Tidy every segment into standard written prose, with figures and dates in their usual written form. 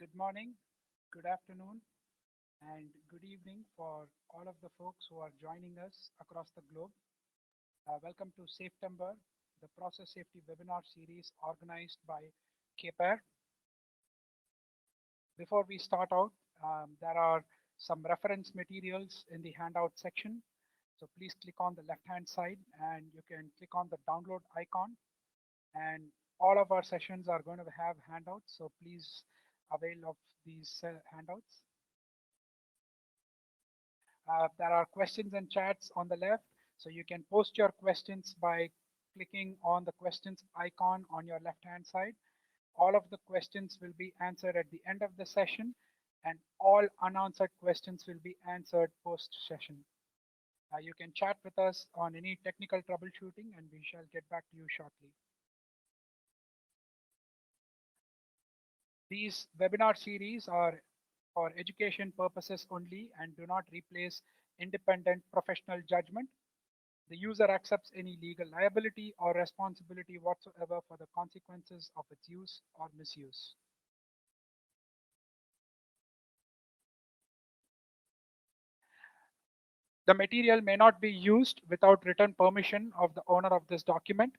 Good morning, good afternoon, and good evening for all of the folks who are joining us across the globe. Welcome to SAFETEMBER, the Process Safety webinar series organized by KPAR. Before we start out, there are some reference materials in the handout section. So please click on the left-hand side and you can click on the download icon. And all of our sessions are going to have handouts, so please avail of these handouts. There are questions and chats on the left, so you can post your questions by clicking on the questions icon on your left-hand side. All of the questions will be answered at the end of the session, and all unanswered questions will be answered post-session. You can chat with us on any technical troubleshooting, and we shall get back to you shortly. These webinar series are for education purposes only and do not replace independent professional judgment. The user accepts any legal liability or responsibility whatsoever for the consequences of its use or misuse. The material may not be used without written permission of the owner of this document.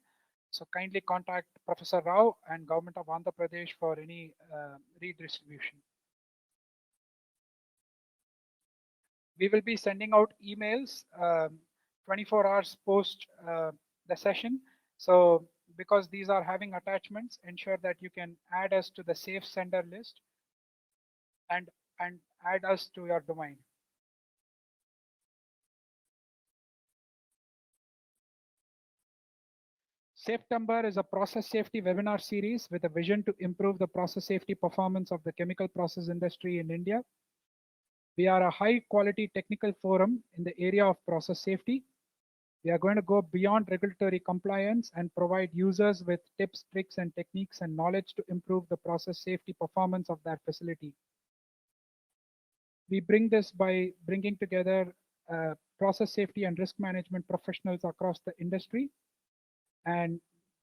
So kindly contact Professor Rao and Government of Andhra Pradesh for any redistribution. We will be sending out emails 24 hours post the session. So because these are having attachments, ensure that you can add us to the safe sender list and add us to your domain. SAFETEMBER is a process safety webinar series with a vision to improve the process safety performance of the chemical process industry in India. We are a high quality technical forum in the area of process safety. We are going to go beyond regulatory compliance and provide users with tips, tricks, and techniques and knowledge to improve the process safety performance of their facility. We bring this by bringing together process safety and risk management professionals across the industry. And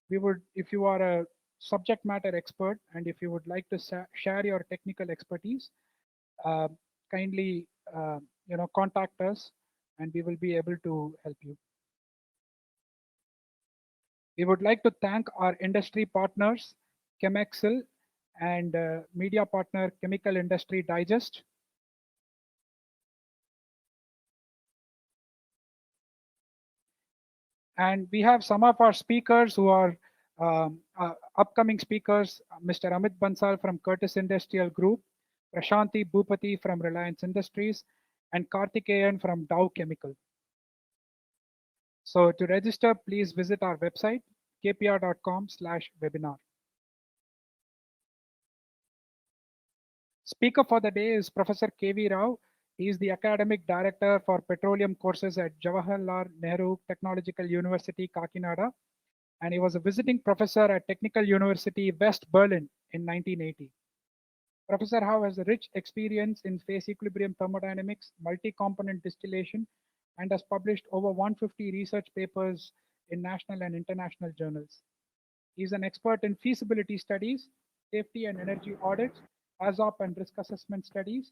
we would, if you are a subject matter expert and if you would like to share your technical expertise, kindly contact us and we will be able to help you. We would like to thank our industry partners, Chemexcel, and media partner Chemical Industry Digest. And we have some of our speakers who are upcoming speakers, Mr. Amit Bansal from Curtis Industrial Group, Prashanti Bhupati from Reliance Industries, and Karthikeyan from Dow Chemical. So to register, please visit our website, kpr.com/webinar. Speaker for the day is Professor K V Rao. He is the Academic Director for Petroleum Courses at Jawaharlal Nehru Technological University, Kakinada, and he was a visiting professor at Technical University West Berlin in 1980. Professor Rao has a rich experience in phase equilibrium thermodynamics, multi-component distillation, and has published over 150 research papers in national and international journals. He is an expert in feasibility studies, safety and energy audits, ASOP and risk assessment studies,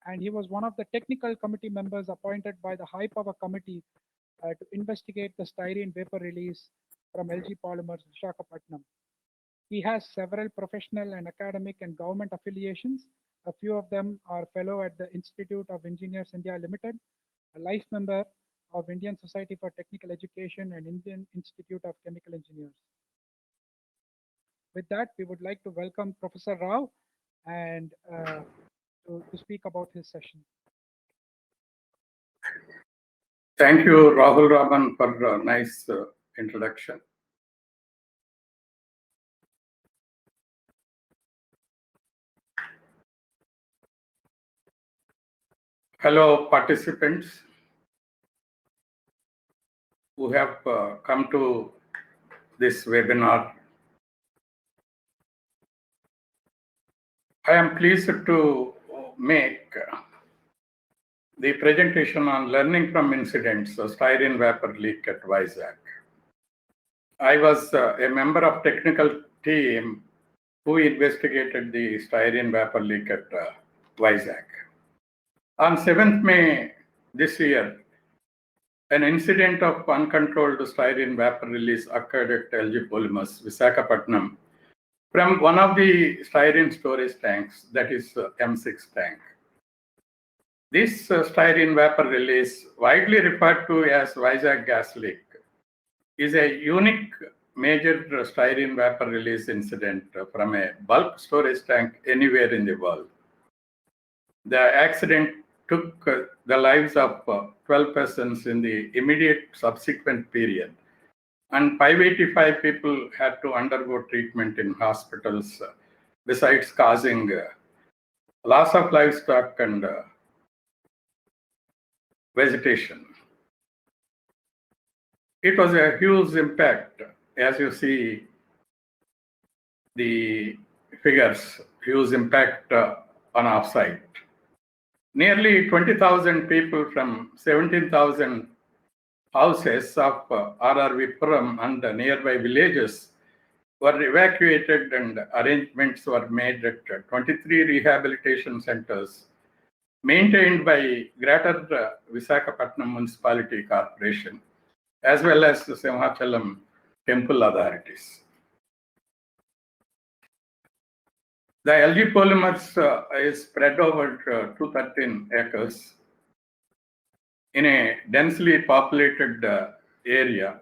and he was one of the technical committee members appointed by the High Power Committee to investigate the styrene vapor release from LG Polymers, Visakhapatnam. He has several professional and academic and government affiliations. A few of them are fellow at the Institute of Engineers India Limited, a life member of Indian Society for Technical Education and Indian Institute of Chemical Engineers. With that, we would like to welcome Professor Rao and to speak about his session. Thank you, Rahul Raman, for a nice introduction. Hello, participants who have come to this webinar. I am pleased to make the presentation on learning from incidents, styrene vapor leak at Vizag. I was a member of technical team who investigated the styrene vapor leak at Vizag. On 7th May this year, an incident of uncontrolled styrene vapor release occurred at LG Polymers, Visakhapatnam, from one of the styrene storage tanks, that is M6 tank. This styrene vapor release, widely referred to as Vizag gas leak, is a unique major styrene vapor release incident from a bulk storage tank anywhere in the world. The accident took the lives of 12 persons in the immediate subsequent period, and 585 people had to undergo treatment in hospitals, besides causing loss of livestock and vegetation. It was a huge impact. As you see the figures, huge impact on offsite. Nearly 20,000 people from 17,000 houses of RRV Puram and the nearby villages were evacuated, and arrangements were made at 23 rehabilitation centers maintained by Greater Visakhapatnam Municipality Corporation, as well as the Simhachalam temple authorities. The LG Polymers is spread over 213 acres in a densely populated area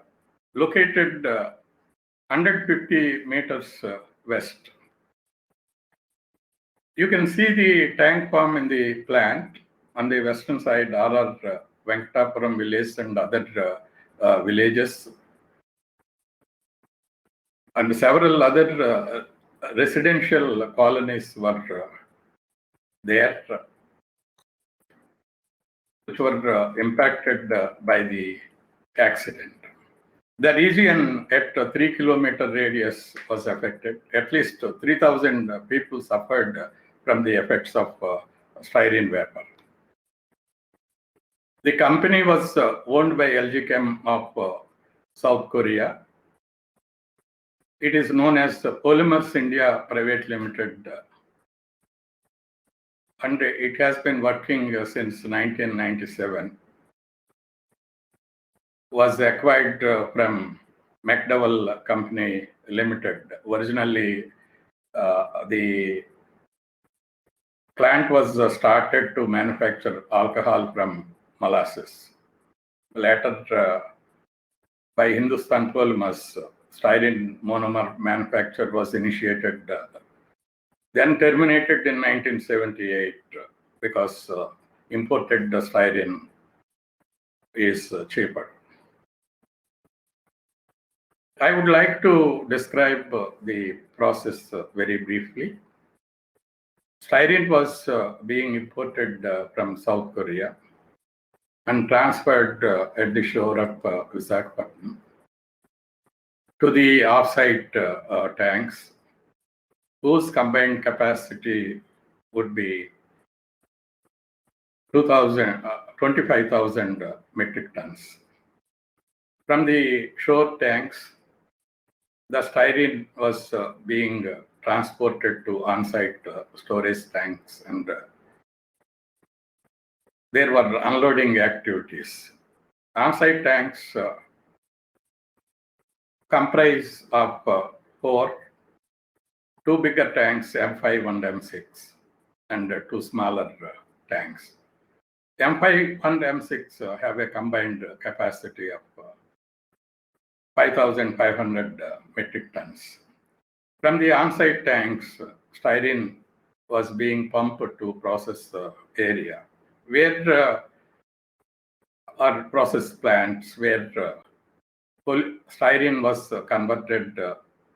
located 150 meters west. You can see the tank farm in the plant. On the western side, RR Venkatapuram village and other villages, and several other residential colonies were there, which were impacted by the accident. The region at 3 kilometer radius was affected. At least 3,000 people suffered from the effects of styrene vapor. The company was owned by LG Chem of South Korea. It is known as Polymers India Private Limited, and it has been working since 1997. Was acquired from McDowell Company Limited. Originally, the plant was started to manufacture alcohol from molasses. Later, by Hindustan Polymers, styrene monomer manufacture was initiated, then terminated in 1978 because imported styrene is cheaper. I would like to describe the process very briefly. Styrene was being imported from South Korea and transferred at the shore of Visakhapatnam to the offsite tanks, whose combined capacity would be 25,000 metric tons. From the shore tanks, the styrene was being transported to on-site storage tanks, and there were unloading activities. On-site tanks comprise of 2 bigger tanks, M5 and M6, and 2 smaller tanks. M5 and M6 have a combined capacity of 5,500 metric tons. From the on-site tanks, styrene was being pumped to process area, where our process plants where styrene was converted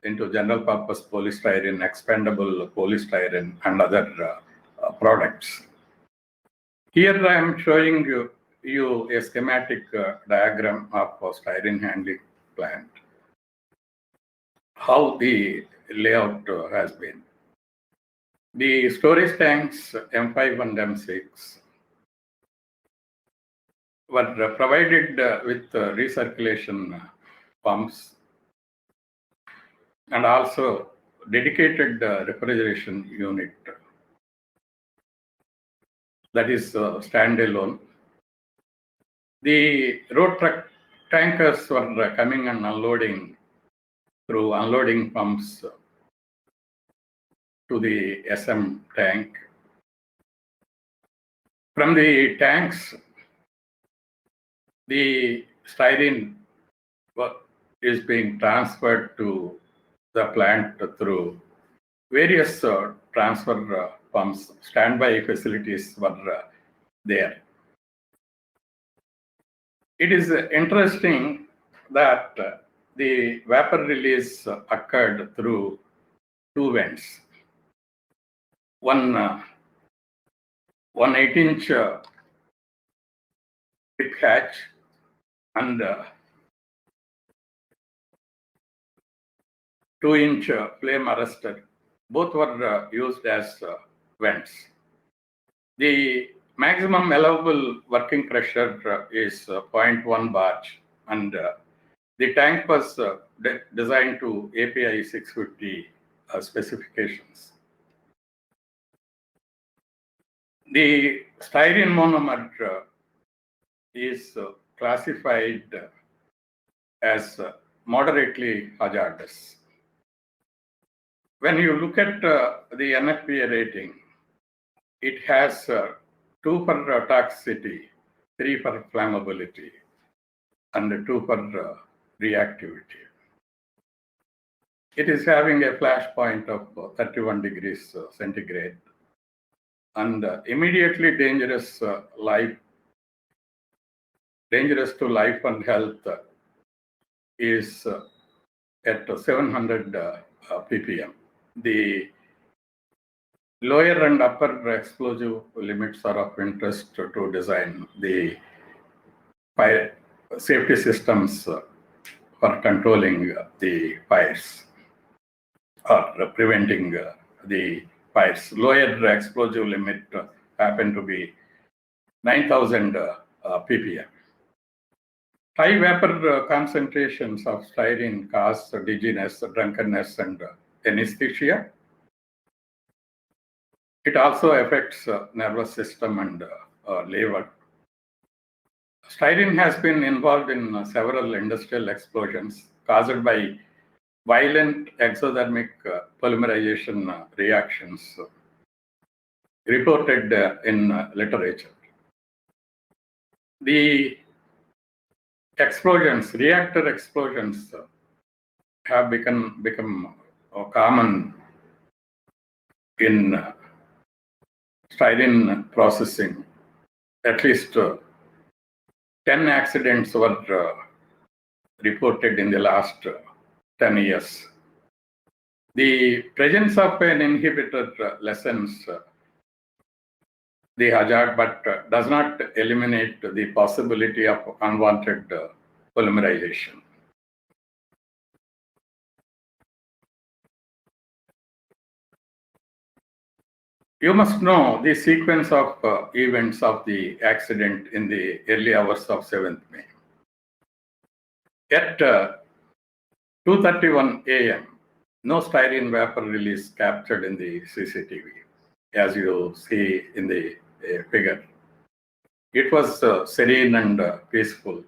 into general purpose polystyrene, expandable polystyrene, and other products. Here I am showing you a schematic diagram of a styrene handling plant, how the layout has been. The storage tanks M5 and M6 were provided with recirculation pumps and also dedicated refrigeration unit that is standalone. The road truck tankers were coming and unloading through unloading pumps to the SM tank. From the tanks, the styrene is being transferred to the plant through various transfer pumps. Standby facilities were there. It is interesting that the vapor release occurred through two vents. One 8-inch pit hatch and 2-inch flame arrestor. Both were used as vents. The maximum allowable working pressure is 0.1 bar, and the tank was designed to API 650 specifications. The styrene monomer is classified as moderately hazardous. When you look at the NFPA rating, it has 2 for toxicity, 3 for flammability, and 2 for reactivity. It is having a flash point of 31 degrees centigrade and immediately dangerous to life and health is at 700 ppm. The lower and upper explosive limits are of interest to design the fire safety systems for controlling the fires or preventing the fires. Lower explosive limit happen to be 9,000 ppm. High vapor concentrations of styrene cause dizziness, drunkenness, and anesthesia. It also affects nervous system and liver. Styrene has been involved in several industrial explosions caused by violent exothermic polymerization reactions reported in literature. The explosions, reactor explosions, have become common in styrene processing. At least 10 accidents were reported in the last 10 years. The presence of an inhibitor lessens the hazard but does not eliminate the possibility of unwanted polymerization. You must know the sequence of events of the accident in the early hours of 7th May. At 2:31 a.m., no styrene vapor release captured in the CCTV, as you see in the figure. It was serene and peaceful.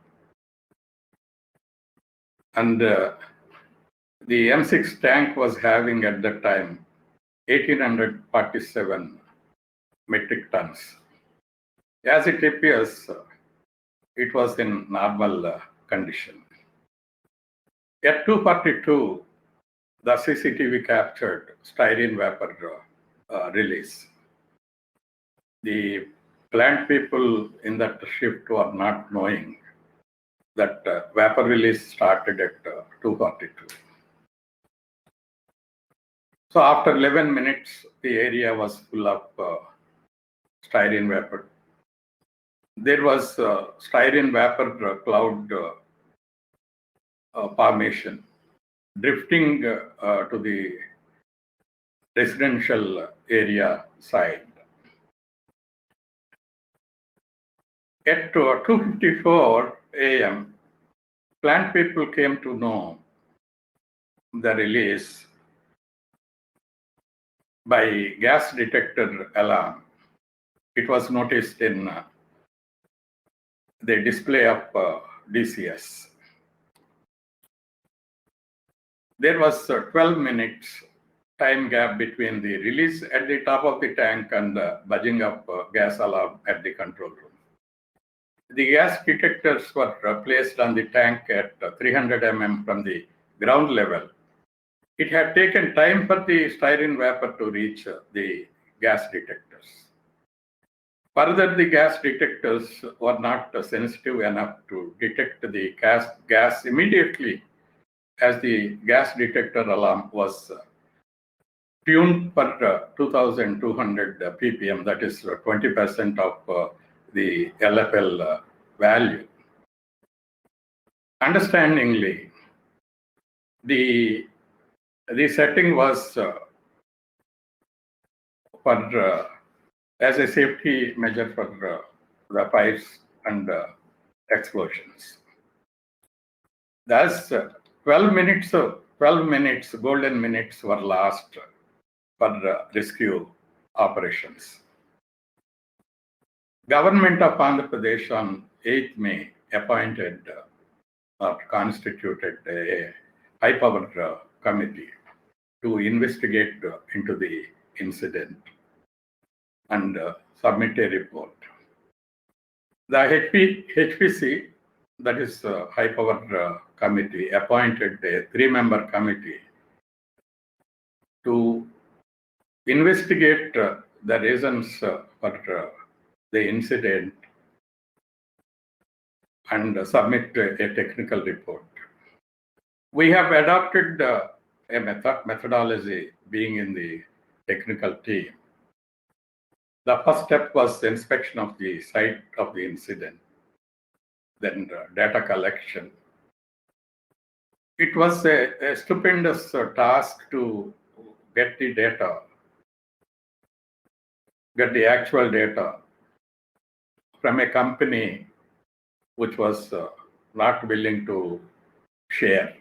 And the M6 tank was having at that time 1,847 metric tons. As it appears, it was in normal condition. At 2:42, the CCTV captured styrene vapor release. The plant people in that shift were not knowing that vapor release started at 2:42. So after 11 minutes, the area was full of styrene vapor. There was styrene vapor cloud formation drifting to the residential area side. At 2:54 a.m., plant people came to know the release by gas detector alarm. It was noticed in the display of DCS. There was 12 minutes time gap between the release at the top of the tank and the buzzing of gas alarm at the control room. The gas detectors were placed on the tank at 300 mm from the ground level. It had taken time for the styrene vapor to reach the gas detectors. Further, the gas detectors were not sensitive enough to detect the gas immediately, as the gas detector alarm was tuned for 2200 ppm, that is 20% of the LFL value. Understandingly, the setting was as a safety measure for the fires and explosions. Thus, 12 minutes, golden minutes were lost for rescue operations. Government of Andhra Pradesh on 8th May appointed or constituted a high-powered committee to investigate into the incident and submit a report. The HPC, that is High Power Committee, appointed a 3-member committee to investigate the reasons for the incident and submit a technical report. We have adopted a methodology being in the technical team. The first step was the inspection of the site of the incident, then data collection. It was a stupendous task to get the data, get the actual data from a company which was not willing to share.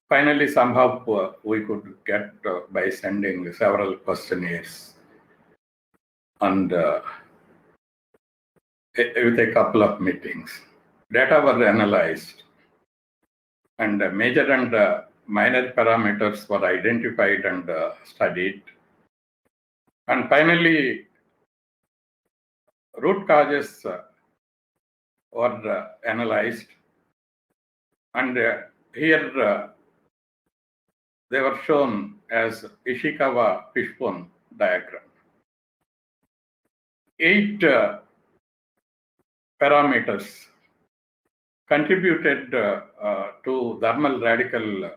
Finally, somehow we could get by sending several questionnaires and with a couple of meetings. Data were analyzed and major and minor parameters were identified and studied. And finally, root causes were analyzed, and here they were shown as Ishikawa fishbone diagram. 8 parameters contributed to thermal radical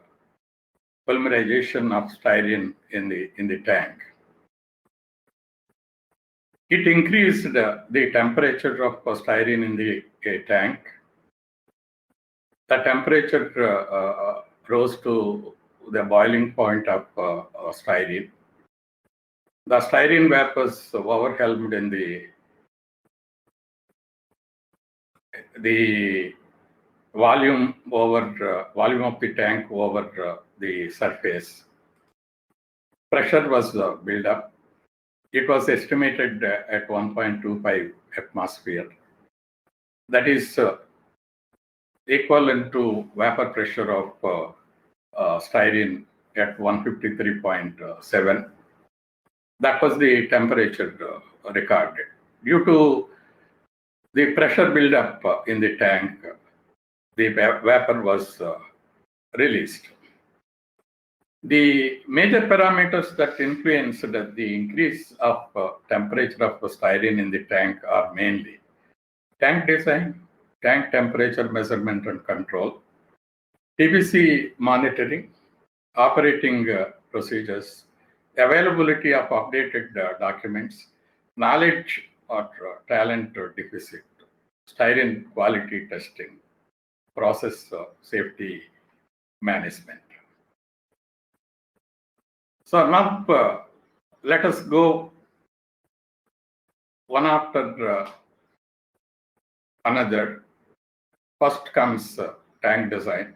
polymerization of styrene in the tank. It increased the temperature of styrene in the tank. The temperature rose to the boiling point of styrene. The styrene vapors overwhelmed in the volume of the tank over the surface. Pressure was built up. It was estimated at 1.25 atmosphere. That is equivalent to vapor pressure of styrene at 153.7. That was the temperature recorded. Due to the pressure buildup in the tank, the vapor was released. The major parameters that influenced the increase of temperature of styrene in the tank are mainly tank design, tank temperature measurement and control, TBC monitoring, operating procedures, availability of updated documents, knowledge or talent deficit, styrene quality testing, process safety management. So now let us go one after another. First comes tank design.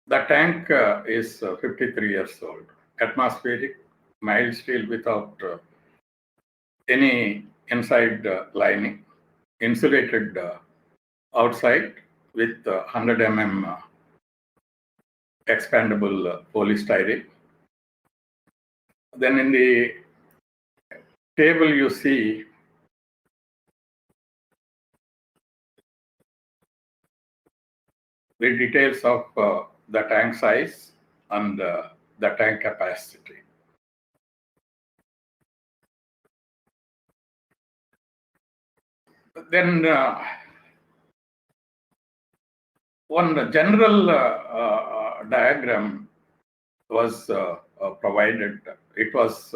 The tank is 53 years old. Atmospheric, mild steel without any inside lining, insulated outside with 100 mm expandable polystyrene. Then in the table you see the details of the tank size and the tank capacity. Then one general diagram was provided. It was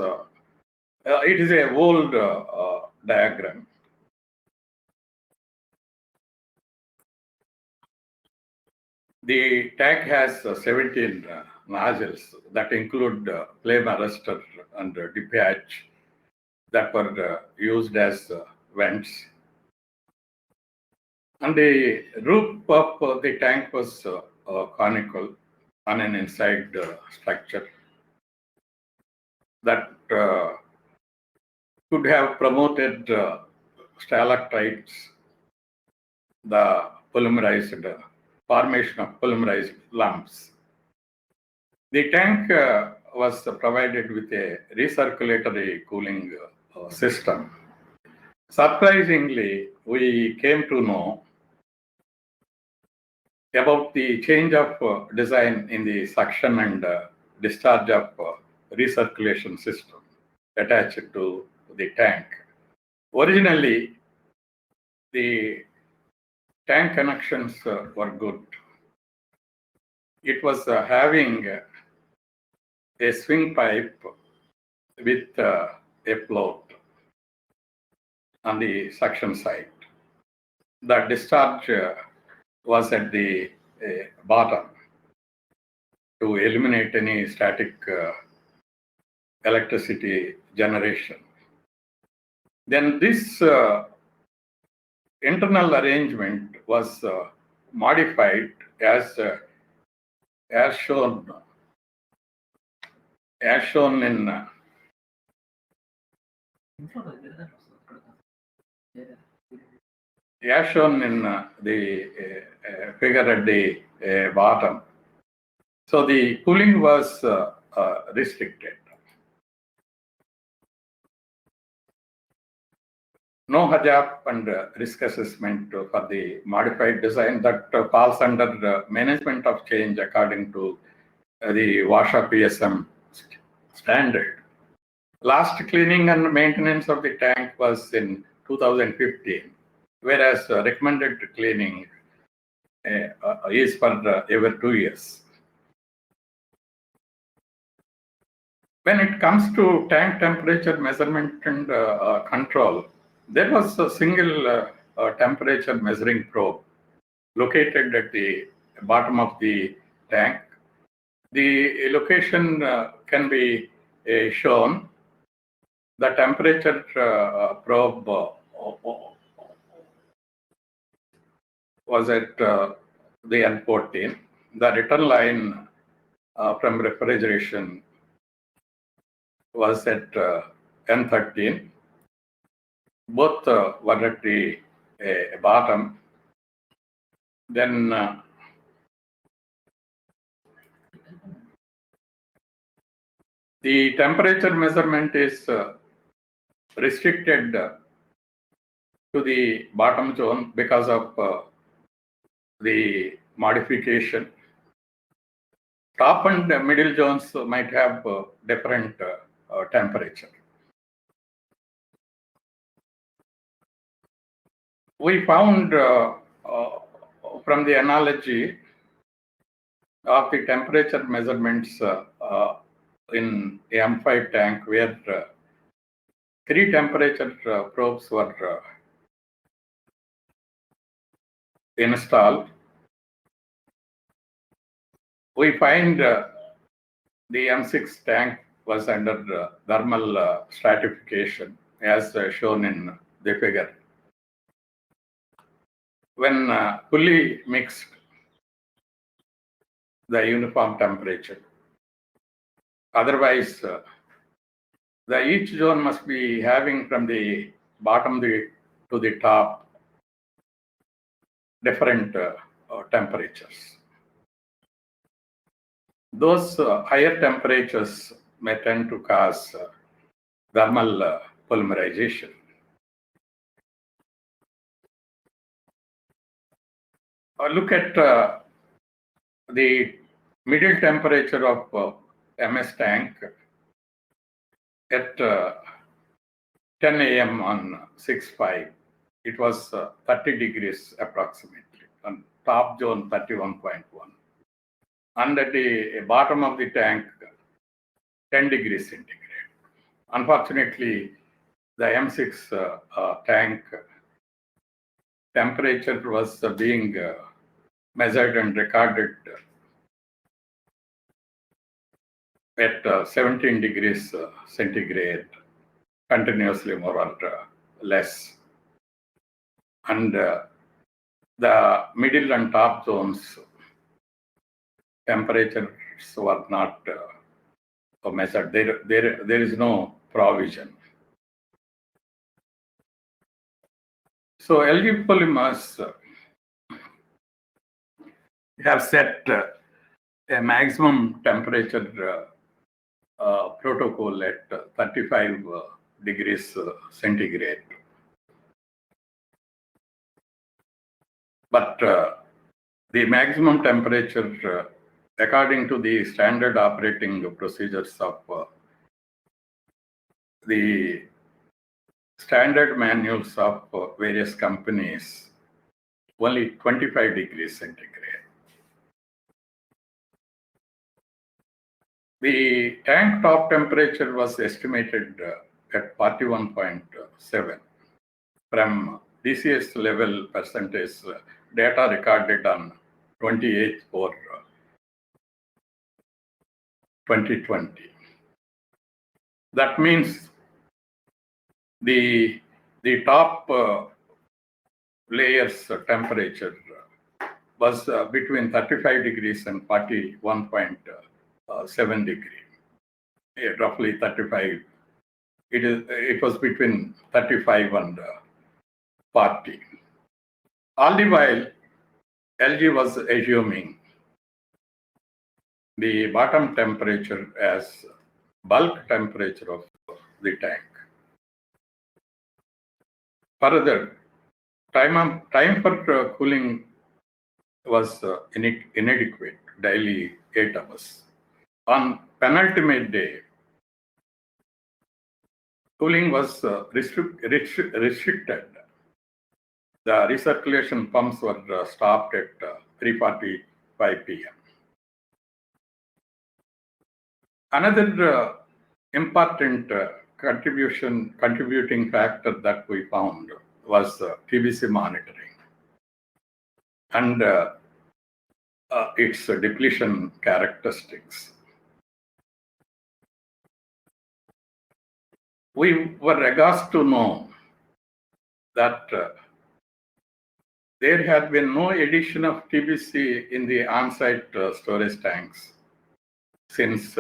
it is a old diagram. The tank has 17 nozzles that include flame arrestor and dip hatch that were used as vents. And the roof of the tank was conical on an inside structure that could have promoted stalactites, the polymerized formation of polymerized lumps. The tank was provided with a recirculatory cooling system. Surprisingly, we came to know about the change of design in the suction and discharge of recirculation system attached to the tank. Originally, the tank connections were good. It was having a swing pipe with a float on the suction side. The discharge was at the bottom to eliminate any static electricity generation. Then this internal arrangement was modified as shown in the figure at the bottom. So the cooling was restricted. No HAZAP and risk assessment for the modified design that falls under management of change according to the WASHA PSM standard. Last cleaning and maintenance of the tank was in 2015, whereas recommended cleaning is for every 2 years. When it comes to tank temperature measurement and control, there was a single temperature measuring probe located at the bottom of the tank. The location can be shown. The temperature probe was at the N14. The return line from refrigeration was at N13. Both were at the bottom. Then the temperature measurement is restricted to the bottom zone because of the modification. Top and middle zones might have different temperature. We found from the analogy of the temperature measurements in the M5 tank, where 3 temperature probes were installed. We find the M6 tank was under thermal stratification as shown in the figure. When fully mixed, the uniform temperature. Otherwise, each zone must be having from the bottom to the top different temperatures. Those higher temperatures may tend to cause thermal polymerization. Look at the middle temperature of MS tank at 10 a.m. on 6/5. It was 30 degrees approximately, and top zone 31.1. And at the bottom of the tank, 10 degrees centigrade. Unfortunately, the M6 tank temperature was being measured and recorded at 17 degrees centigrade, continuously more or less. And the middle and top zones temperatures were not measured. There is no provision. So LG polymers have set a maximum temperature protocol at 35 degrees centigrade. But the maximum temperature, according to the standard operating procedures of the standard manuals of various companies, only 25 degrees centigrade. The tank top temperature was estimated at 41.7 from DCS level percentage data recorded on 28/4/2020. That means the top layers temperature was between 35 degrees and 41.7 degree, roughly 35. It was between 35 and 40. All the while, LG was assuming the bottom temperature as bulk temperature of the tank. Further, time for cooling was inadequate, daily 8 hours. On penultimate day, cooling was restricted. The recirculation pumps were stopped at 3:45 p.m. Another important contributing factor that we found was TBC monitoring and its depletion characteristics. We were aghast to know that there had been no addition of TBC in the on-site storage tanks since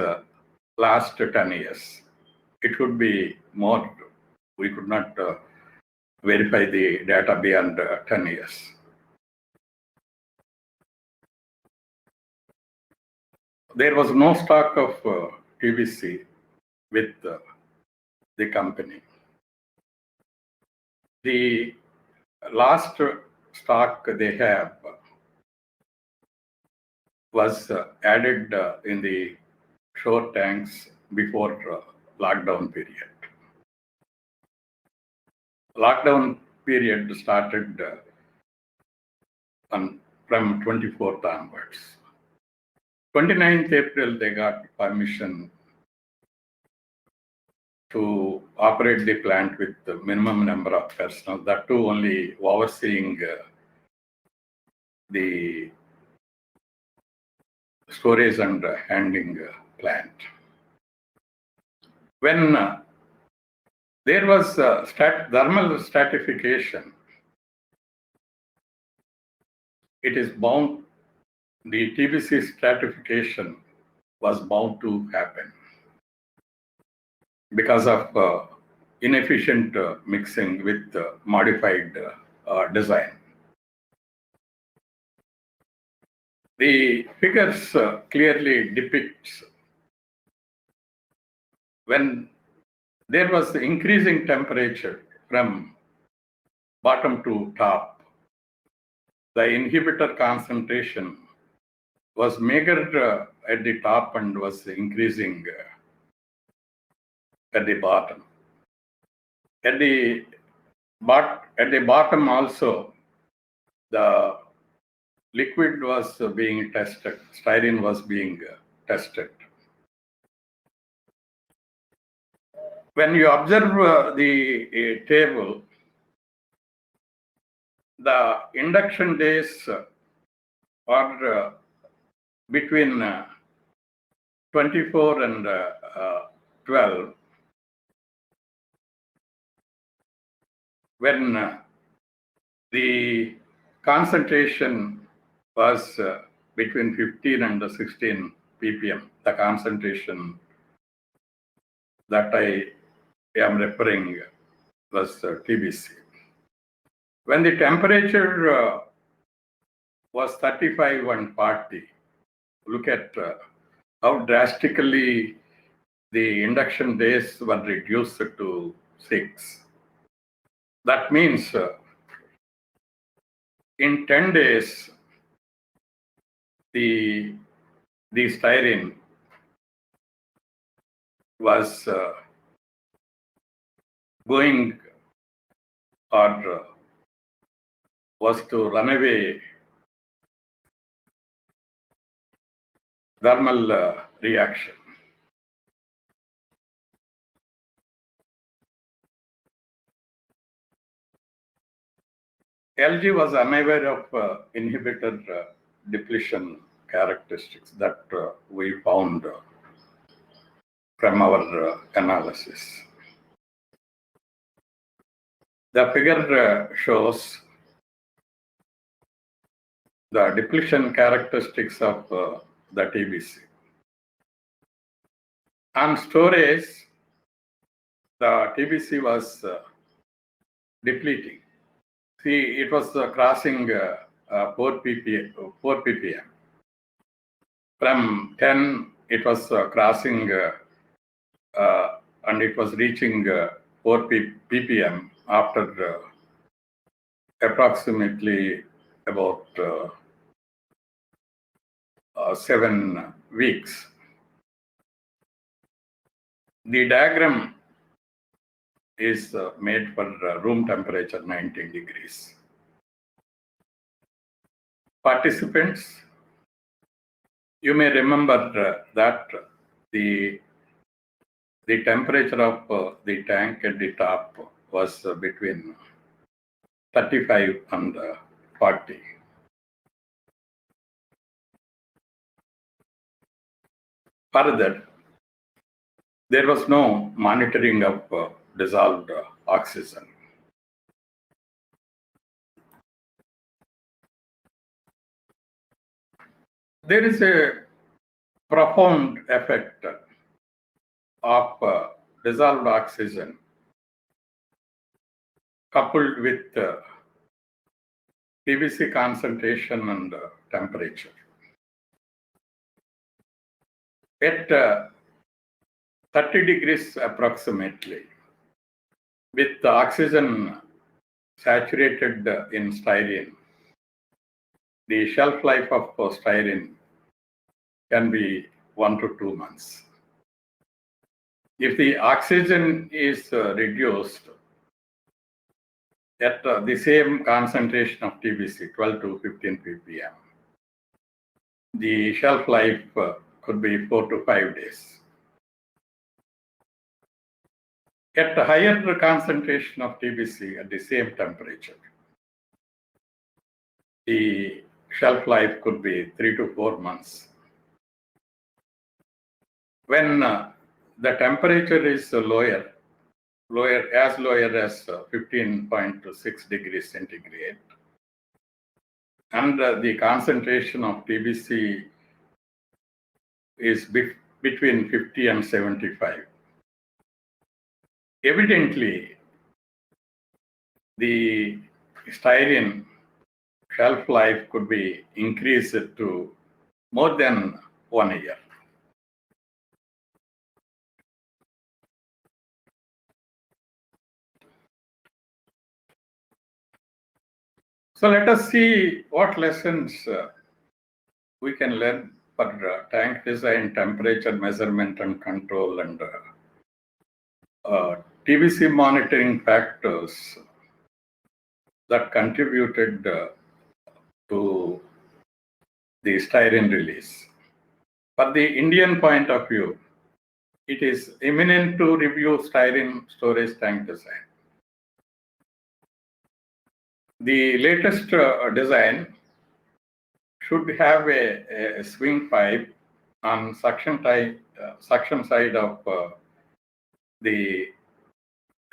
last 10 years. It could be more. We could not verify the data beyond 10 years. There was no stock of TBC with the company. The last stock they have was added in the shore tanks before lockdown period. Lockdown period started from 24th onwards. 29th April, they got permission to operate the plant with the minimum number of personnel, that too only overseeing the storage and handling plant. When there was thermal stratification, it is bound, the TBC stratification was bound to happen. because of inefficient mixing with modified design. The figures clearly depicts when there was increasing temperature from bottom to top, the inhibitor concentration was measured at the top and was increasing at the bottom. At the bottom also, the liquid was being tested, styrene was being tested. When you observe the table, the induction days are between 24 and 12, when the concentration was between 15 and 16 ppm, the concentration that I am referring was TBC. When the temperature was 35 and 40, look at how drastically the induction days were reduced to 6. That means in 10 days, the styrene was going or was to run away thermal reaction. LG was unaware of inhibitor depletion characteristics that we found from our analysis. The figure shows the depletion characteristics of the TBC. On storage, the TBC was depleting. See, it was crossing 4 ppm. From 10, it was crossing and it was reaching 4 ppm after approximately about 7 weeks. The diagram is made for room temperature 19 degrees. Participants, you may remember that the temperature of the tank at the top was between 35 and 40. Further, there was no monitoring of dissolved oxygen. There is a profound effect of dissolved oxygen coupled with PVC concentration and temperature. At 30 degrees approximately, with the oxygen saturated in styrene, the shelf life of styrene can be 1 to 2 months. If the oxygen is reduced at the same concentration of TBC, 12 to 15 ppm, the shelf life could be 4 to 5 days. At a higher concentration of TBC at the same temperature, the shelf life could be 3 to 4 months. When the temperature is lower as 15.6 degrees centigrade, and the concentration of TBC is between 50 and 75. evidently the styrene shelf life could be increased to more than 1 year. So let us see what lessons we can learn for tank design, temperature measurement and control, and TBC monitoring factors that contributed to the styrene release. For the Indian point of view, it is imminent to review styrene storage tank design. The latest design should have a swing pipe on suction side of the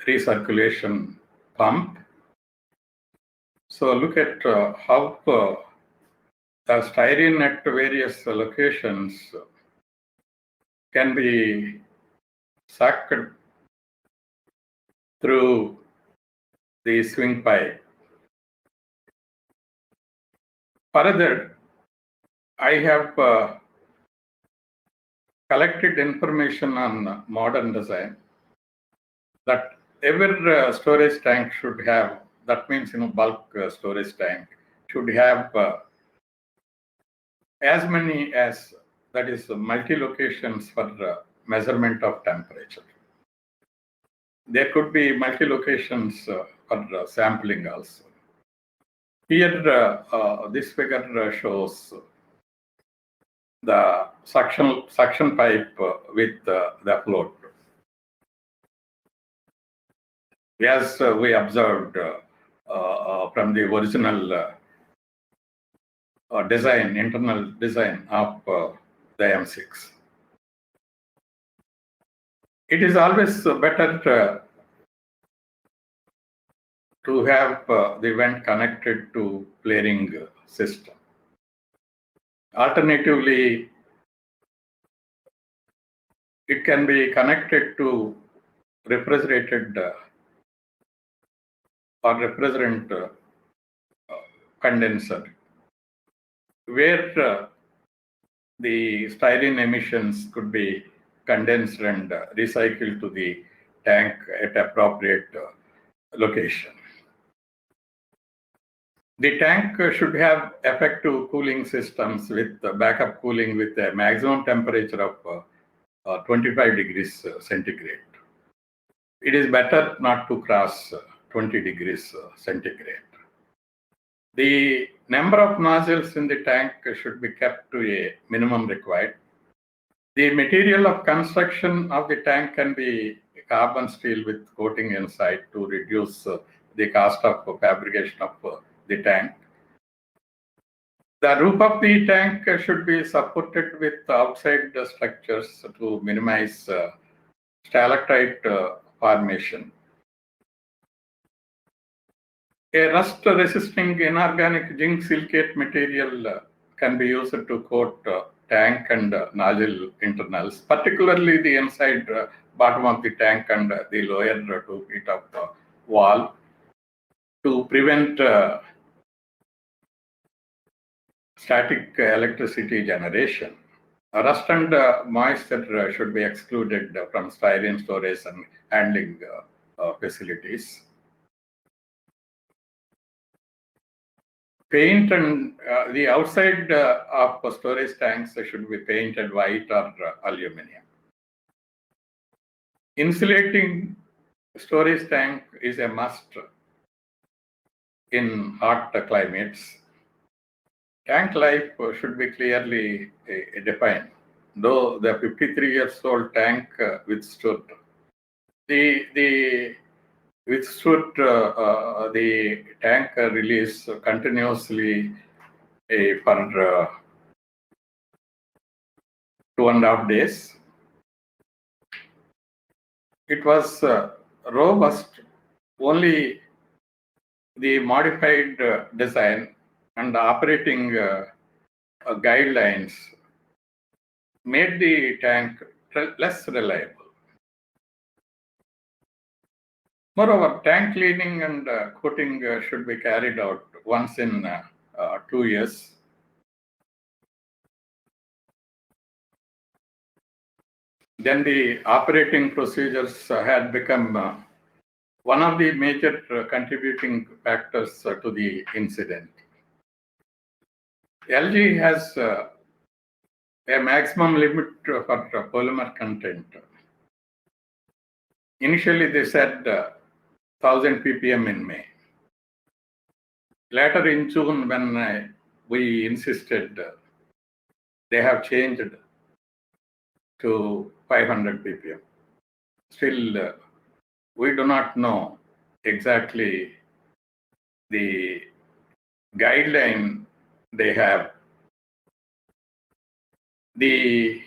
recirculation pump. So look at how the styrene at various locations can be sucked through the swing pipe. Further, I have collected information on modern design that every storage tank should have, that means bulk storage tank should have as many as, that is multi locations for measurement of temperature. There could be multi locations for sampling also. Here this figure shows the suction pipe with the float. As we observed from the original design, internal design of the M6. It is always better to have the vent connected to flaring system. Alternatively, it can be connected to refrigerated or refrigerant condenser, where the styrene emissions could be condensed and recycled to the tank at appropriate location. The tank should have effective cooling systems with backup cooling with a maximum temperature of 25 degrees centigrade. It is better not to cross 20 degrees centigrade. The number of nozzles in the tank should be kept to a minimum required. The material of construction of the tank can be carbon steel with coating inside to reduce the cost of fabrication of the tank. The roof of the tank should be supported with outside structures to minimize stalactite formation. A rust-resisting inorganic zinc silicate material can be used to coat tank and nozzle internals, particularly the inside bottom of the tank and the lower 2 feet of the wall, to prevent static electricity generation. Rust and moisture should be excluded from styrene storage and handling facilities. Paint and the outside of storage tanks should be painted white or aluminum. Insulating storage tank is a must in hot climates. Tank life should be clearly defined. Though the 53-year-old tank withstood the tank release continuously for 2.5 days. It was robust. Only the modified design and operating guidelines made the tank less reliable. Moreover, tank cleaning and coating should be carried out once in 2 years. Then the operating procedures had become one of the major contributing factors to the incident. LG has a maximum limit for polymer content. Initially, they said 1000 ppm in May. Later in June, when we insisted, they have changed to 500 ppm. Still, we do not know exactly the guideline they have. The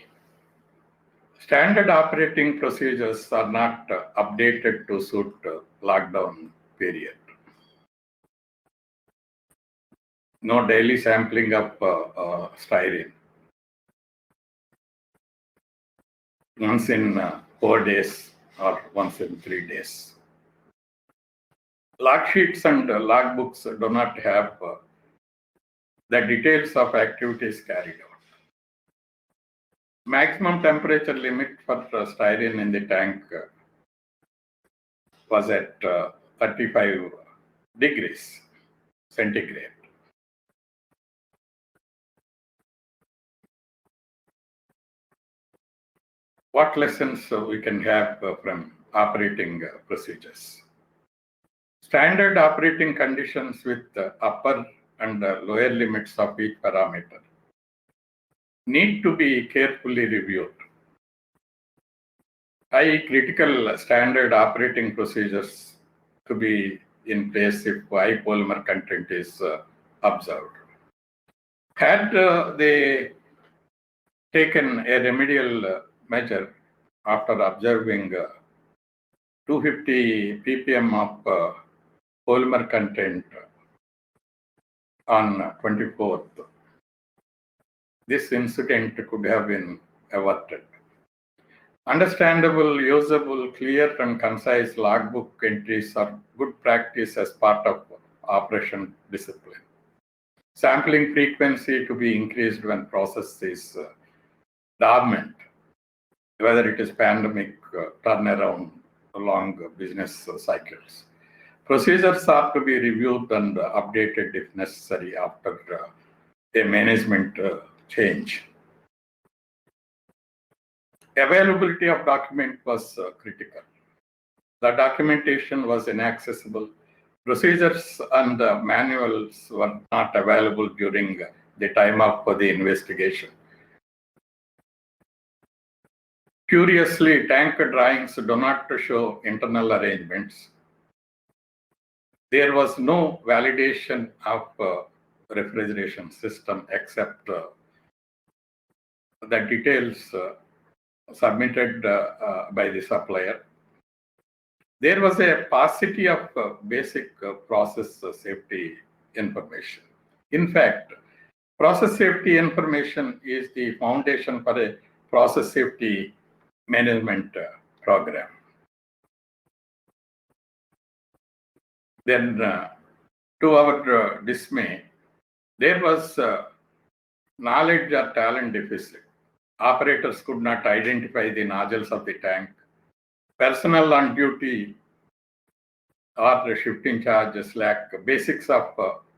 standard operating procedures are not updated to suit lockdown period. No daily sampling of styrene. Once in 4 days or once in 3 days. Log sheets and log books do not have the details of activities carried out. Maximum temperature limit for styrene in the tank was at 35 degrees centigrade. What lessons we can have from operating procedures? Standard operating conditions with upper and lower limits of each parameter need to be carefully reviewed. High critical standard operating procedures to be in place if high polymer content is observed. Had they taken a remedial measure after observing 250 ppm of polymer content on 24th, this incident could have been averted. Understandable, usable, clear and concise logbook entries are good practice as part of operation discipline. Sampling frequency to be increased when process is dormant, whether it is pandemic, turnaround, long business cycles. Procedures are to be reviewed and updated if necessary after a management change. Availability of document was critical. The documentation was inaccessible. Procedures and manuals were not available during the time of the investigation. Curiously, tank drawings do not show internal arrangements. There was no validation of refrigeration system except the details submitted by the supplier. There was a paucity of basic process safety information. In fact, process safety information is the foundation for a process safety management program. Then, to our dismay, there was knowledge or talent deficit. Operators could not identify the nozzles of the tank. Personnel on duty or the shifting charges lack basics of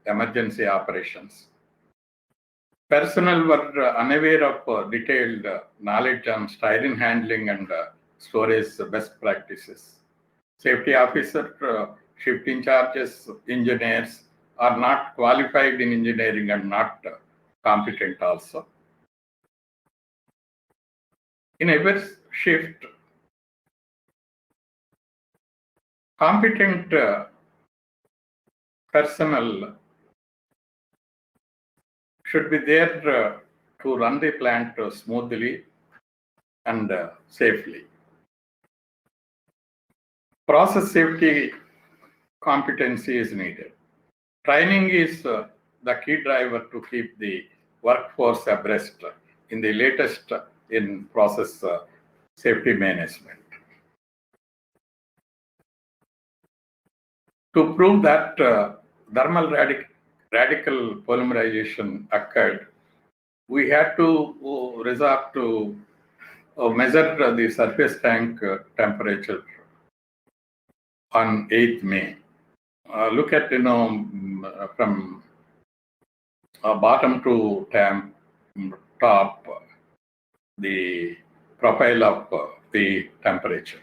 emergency operations. Personnel were unaware of detailed knowledge on styrene handling and storage best practices. Safety officer, shifting charges, engineers are not qualified in engineering and not competent also. In every shift, competent personnel should be there to run the plant smoothly and safely. Process safety competency is needed. Training is the key driver to keep the workforce abreast in the latest in process safety management. To prove that thermal radical polymerization occurred, we had to resort to measure the surface tank temperature on 8th May. Look at, from bottom to top, the profile of the temperature.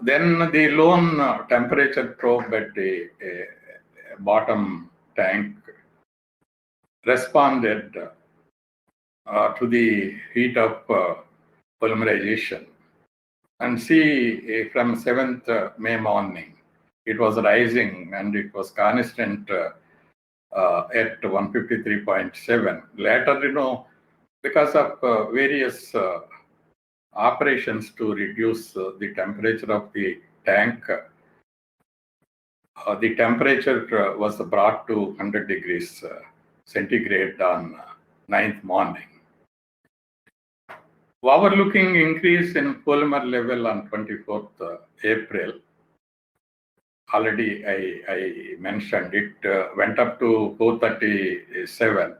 Then the lone temperature probe at the bottom tank responded to the heat of polymerization. And see, from 7th May morning, it was rising and it was constant at 153.7. Later, because of various operations to reduce the temperature of the tank, the temperature was brought to 100 degrees centigrade on 9th morning. Overlooking increase in polymer level on 24th April, already I mentioned it, went up to 437.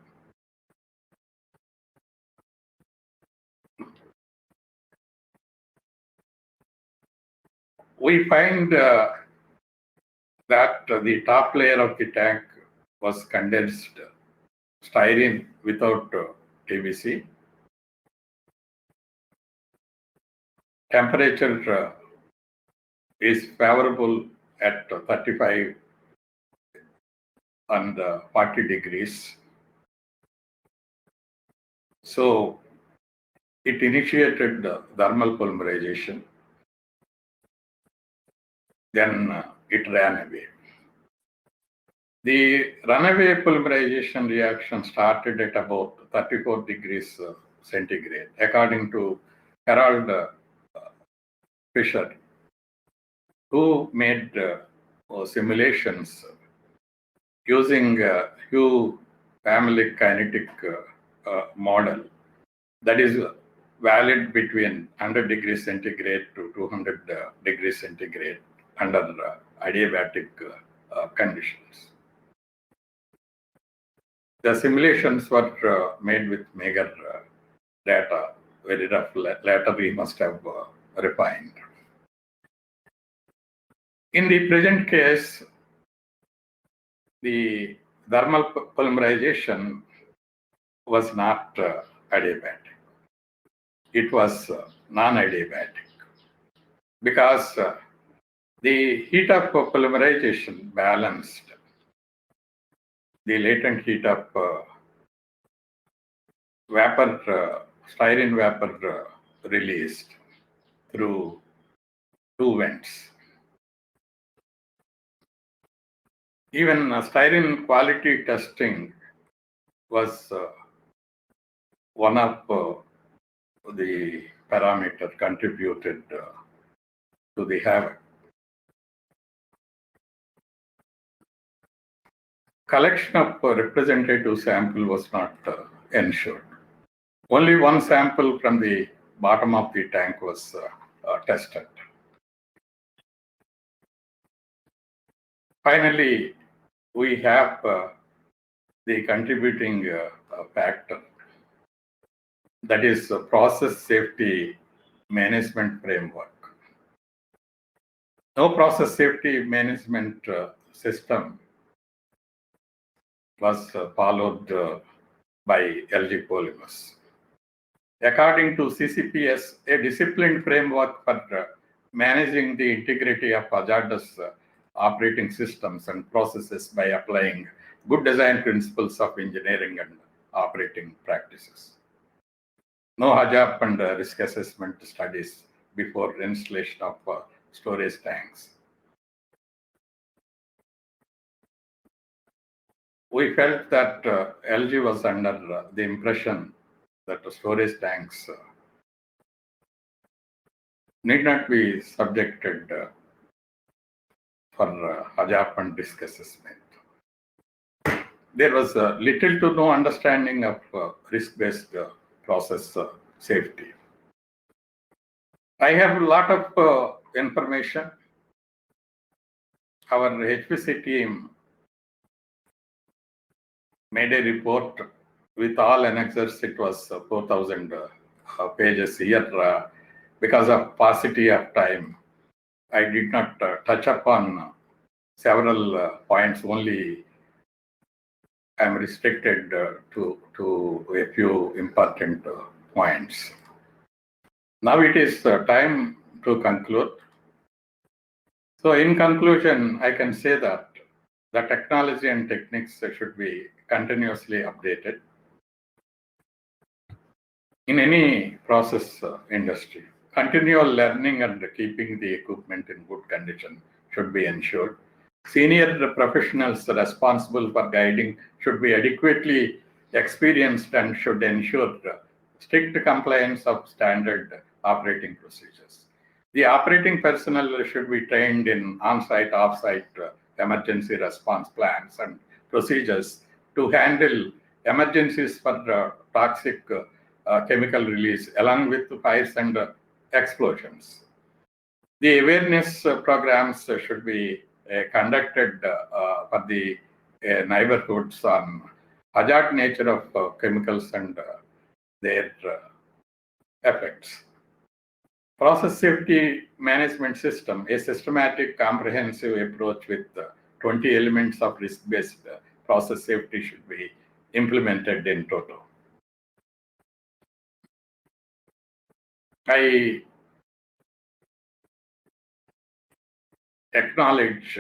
We find that the top layer of the tank was condensed styrene without TBC. Temperature is favorable at 35 and 40 degrees. So it initiated thermal polymerization. Then it ran away. The runaway polymerization reaction started at about 34 degrees centigrade, according to Harold Fisher, who made simulations using Hugh family kinetic model that is valid between 100 degrees centigrade to 200 degrees centigrade under adiabatic conditions. The simulations were made with meager data, very rough. Later we must have refined. In the present case, the thermal polymerization was not adiabatic. It was non-adiabatic because the heat of polymerization balanced the latent heat of styrene vapor released through two vents. Even styrene quality testing was one of the parameters contributed to the havoc. Collection of representative sample was not ensured. Only one sample from the bottom of the tank was tested. Finally, we have the contributing factor, that is process safety management framework. No process safety management system was followed by LG Polymers. According to CCPS, a disciplined framework for managing the integrity of hazardous operating systems and processes by applying good design principles of engineering and operating practices. No HAZOP and risk assessment studies before installation of storage tanks. We felt that LG was under the impression that the storage tanks need not be subjected for HAZOP and risk assessment. There was little to no understanding of risk-based process safety. I have a lot of information, our HPC team made a report with all annexures. It was 4,000 pages here. Because of paucity of time, I did not touch upon several points. Only I am restricted to a few important points. Now it is time to conclude. So in conclusion, I can say that the technology and techniques should be continuously updated in any process industry. Continual learning and keeping the equipment in good condition should be ensured. Senior professionals responsible for guiding should be adequately experienced and should ensure strict compliance of standard operating procedures. The operating personnel should be trained in on-site, off-site emergency response plans and procedures to handle emergencies for toxic chemical release along with fires and explosions. The awareness programs should be conducted for the neighborhoods on hazard nature of chemicals and their effects. Process safety management system, a systematic, comprehensive approach with 20 elements of risk-based process safety should be implemented in total. I acknowledge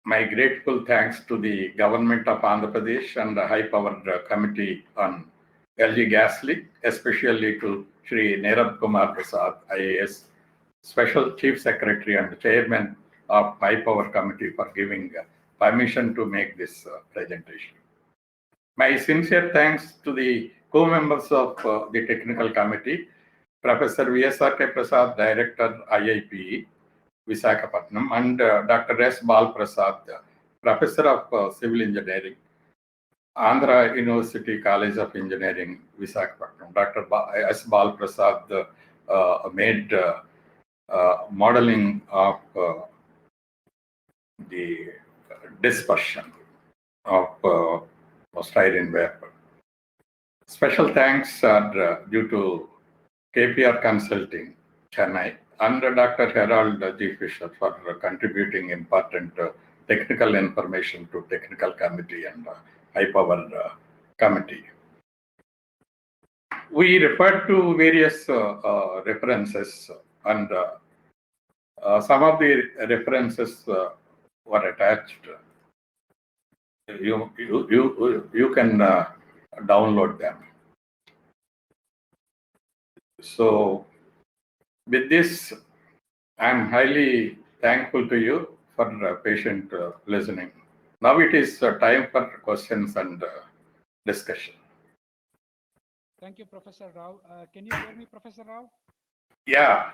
my grateful thanks to the Government of Andhra Pradesh and the High Power Committee on LG Gas Leak, especially to Shri Nirab Kumar Prasad, IAS, Special Chief Secretary and Chairman of High Power Committee for giving permission to make this presentation. My sincere thanks to the co-members of the Technical Committee, Professor VSRK Prasad, Director, IIPE, Visakhapatnam, and Dr. S. Bal Prasad, Professor of Civil Engineering, Andhra University College of Engineering, Visakhapatnam. Dr. S. Bal Prasad made modeling of the dispersion of styrene vapor. Special thanks are due to KPR Consulting, Chennai, and Dr. Harold G. Fisher for contributing important technical information to Technical Committee and High Power Committee. We referred to various references, and some of the references were attached. You can download them. So with this, I'm highly thankful to you for patient listening. Now it is time for questions and discussion. Thank you, Professor Rao. Can you hear me, Professor Rao? Yeah.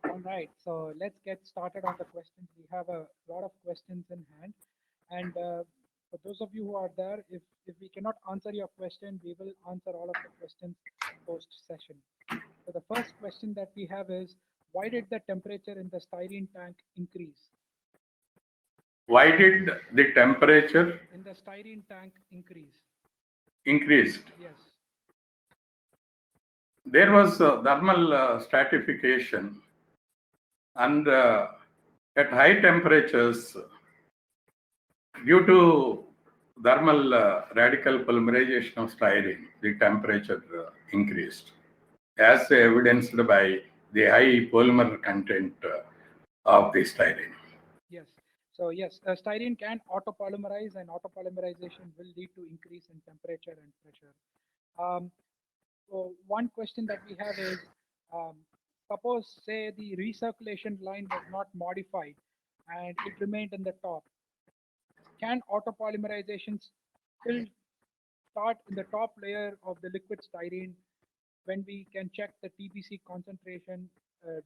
All right, so let's get started on the questions. We have a lot of questions in hand. And for those of you who are there, if we cannot answer your question, we will answer all of the questions post-session. So the first question that we have is, why did the temperature in the styrene tank increase? Why did the temperature in the styrene tank increase? Increased? Yes. There was thermal stratification, and at high temperatures, due to thermal radical polymerization of styrene, the temperature increased, as evidenced by the high polymer content of the styrene. Yes. So yes, styrene can autopolymerize, and autopolymerization will lead to increase in temperature and pressure. So one question that we have is, suppose say the recirculation line was not modified and it remained in the top. Can autopolymerization still start in the top layer of the liquid styrene when we can check the TBC concentration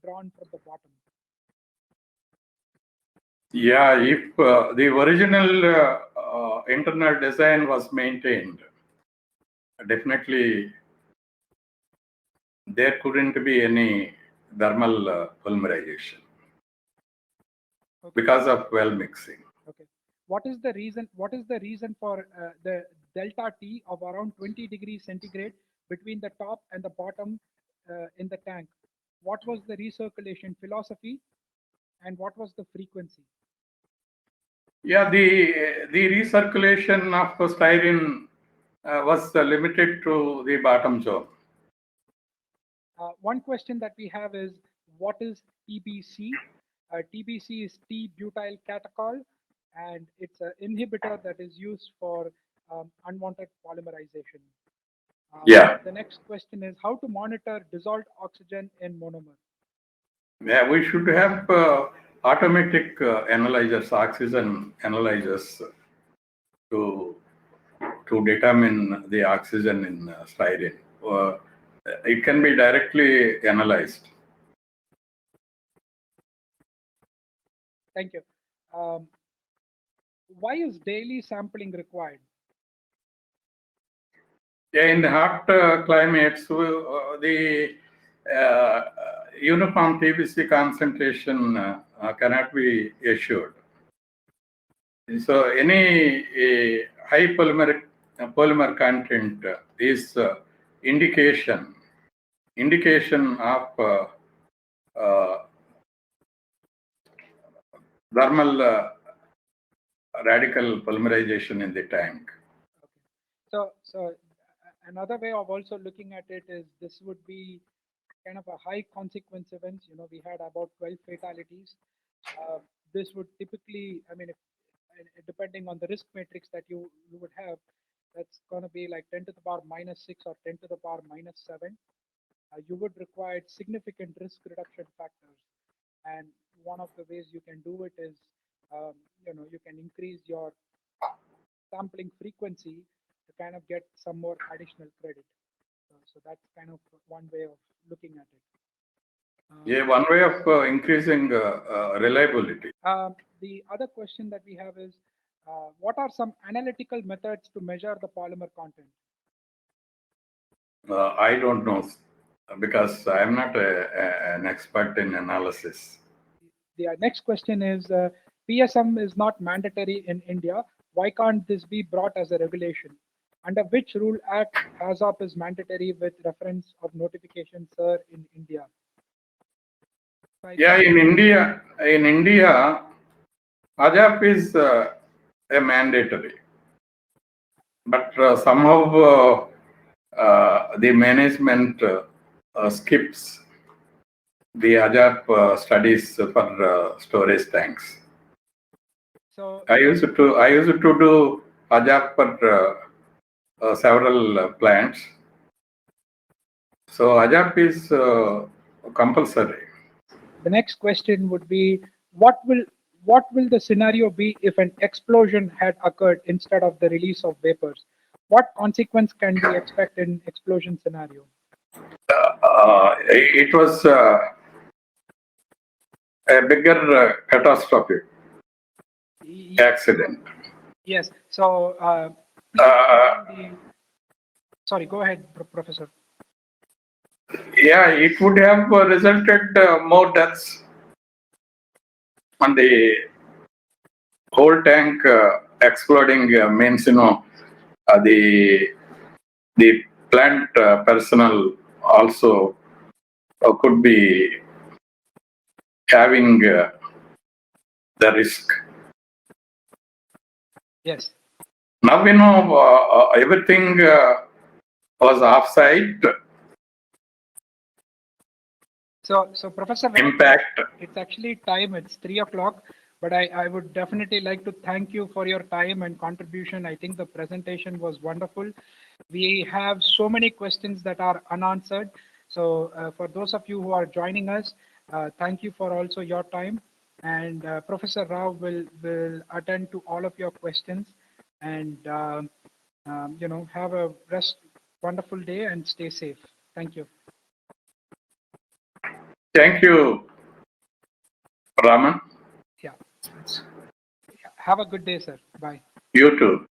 drawn from the bottom? Yeah, if the original internal design was maintained, definitely there couldn't be any thermal polymerization. Okay. because of well mixing. Okay. What is the reason? What is the reason for the delta T of around 20 degrees centigrade between the top and the bottom in the tank? What was the recirculation philosophy, and what was the frequency? Yeah, the recirculation of styrene was limited to the bottom zone. One question that we have is, what is TBC? TBC is T-butyl catechol, and it's an inhibitor that is used for unwanted polymerization. Yeah. The next question is, how to monitor dissolved oxygen in monomer? Yeah, we should have automatic analyzers, oxygen analyzers, to determine the oxygen in styrene. It can be directly analyzed. Thank you. Why is daily sampling required? Yeah, in the hot climates, the uniform TBC concentration cannot be assured. So any high polymer content is indication of thermal radical polymerization in the tank. Okay. So another way of also looking at it is, this would be kind of a high consequence events. You know, we had about 12 fatalities. This would typically, I mean, depending on the risk matrix that you would have, that's going to be like 10 to the power -6 or 10 to the power -7. You would require significant risk reduction factors. And one of the ways you can do it is, you can increase your sampling frequency to kind of get some more additional credit. So that's kind of one way of looking at it. Yeah, one way of increasing reliability. The other question that we have is, what are some analytical methods to measure the polymer content? I don't know, because I'm not an expert in analysis. The next question is, PSM is not mandatory in India. Why can't this be brought as a regulation? Under which rule act HAZOP is mandatory with reference of notification, sir, in India? Yeah, in India, HAZOP is a mandatory, but somehow the management skips the HAZOP studies for storage tanks. So I used to do HAZOP for several plants. So HAZOP is compulsory. the next question would be, what will the scenario be if an explosion had occurred instead of the release of vapors? What consequence can we expect in explosion scenario? It was a bigger catastrophic accident. Yes. So, sorry, go ahead, Professor. Yeah, it would have resulted more deaths, and the whole tank exploding means, the plant personnel also could be having the risk. Yes. Now everything was offsite. So Professor, Impact. It's actually time. It's 3 o'clock. But I would definitely like to thank you for your time and contribution. I think the presentation was wonderful. We have so many questions that are unanswered. So for those of you who are joining us, thank you for also your time. And Professor Rao will attend to all of your questions. And have a wonderful day and stay safe. Thank you. Thank you, Raman. Yeah. Have a good day, sir. Bye. You too.